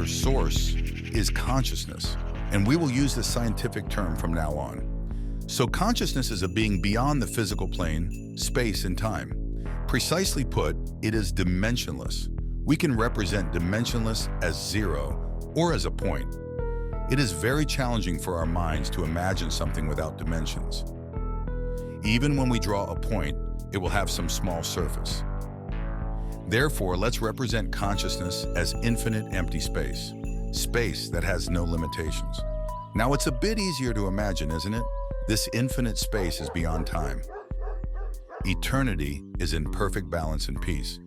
source is consciousness, and we will use this scientific term from now on. So consciousness is a being beyond the physical plane, space, and time. Precisely put, it is dimensionless. We can represent dimensionless as zero or as a point. It is very challenging for our minds to imagine something without dimensions. Even when we draw a point, it will have some small surface. Therefore, let's represent consciousness as infinite empty space, space that has no limitations. Now, it's a bit easier to imagine, isn't it? This infinite space is beyond time. Eternity is in perfect balance and peace.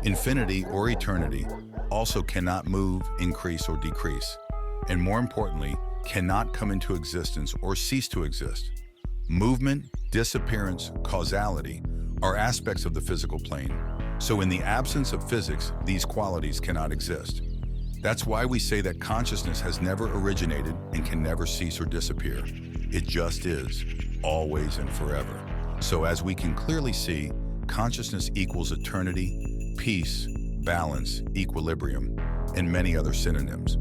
Infinity or eternity also cannot move, increase, or decrease, and more importantly, cannot come into existence or cease to exist. Movement, disappearance, causality are aspects of the physical plane. So in the absence of physics, these qualities cannot exist. That's why we say that consciousness has never originated and can never cease or disappear. It just is, always and forever. So as we can clearly see, consciousness equals eternity, peace, balance, equilibrium, and many other synonyms.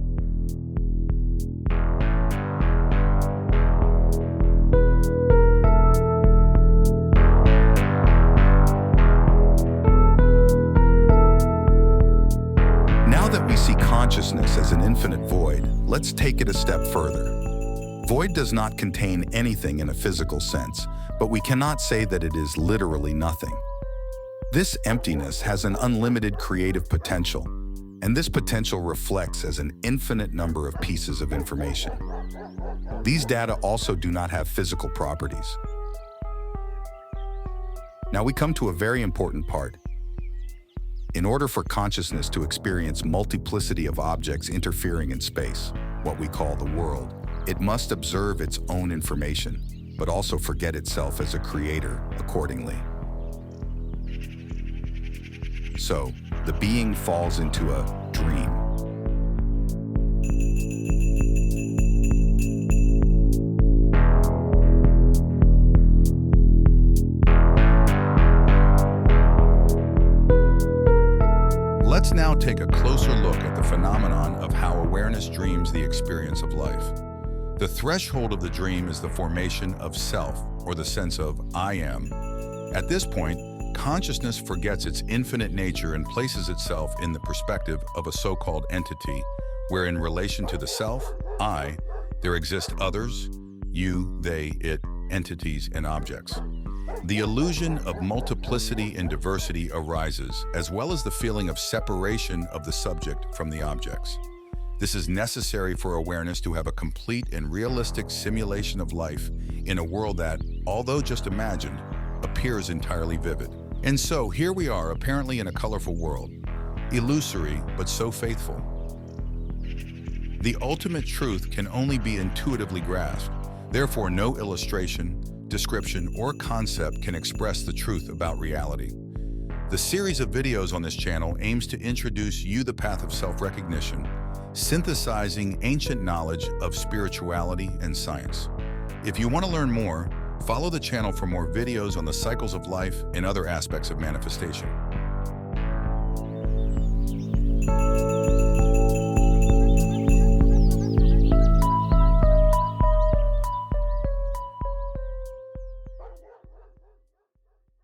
Now that we see consciousness as an infinite void, let's take it a step further. Void does not contain anything in a physical sense, but we cannot say that it is literally nothing. This emptiness has an unlimited creative potential, and this potential reflects as an infinite number of pieces of information. These data also do not have physical properties. Now we come to a very important part. In order for consciousness to experience multiplicity of objects interfering in space, what we call the world, it must observe its own information, but also forget itself as a creator accordingly. So, the being falls into a dream. Let's now take a closer look at the phenomenon of how awareness dreams the experience of life. The threshold of the dream is the formation of self, or the sense of I am. At this point, consciousness forgets its infinite nature and places itself in the perspective of a so-called entity, where in relation to the self, I, there exist others, you, they, it, entities, and objects. The illusion of multiplicity and diversity arises, as well as the feeling of separation of the subject from the objects. This is necessary for awareness to have a complete and realistic simulation of life in a world that, although just imagined, appears entirely vivid. And so, here we are, apparently in a colorful world, illusory but so faithful. The ultimate truth can only be intuitively grasped. Therefore, no illustration, description, or concept can express the truth about reality. The series of videos on this channel aims to introduce you the path of self-recognition, synthesizing ancient knowledge of spirituality and science. If you want to learn more, follow the channel for more videos on the cycles of life and other aspects of manifestation.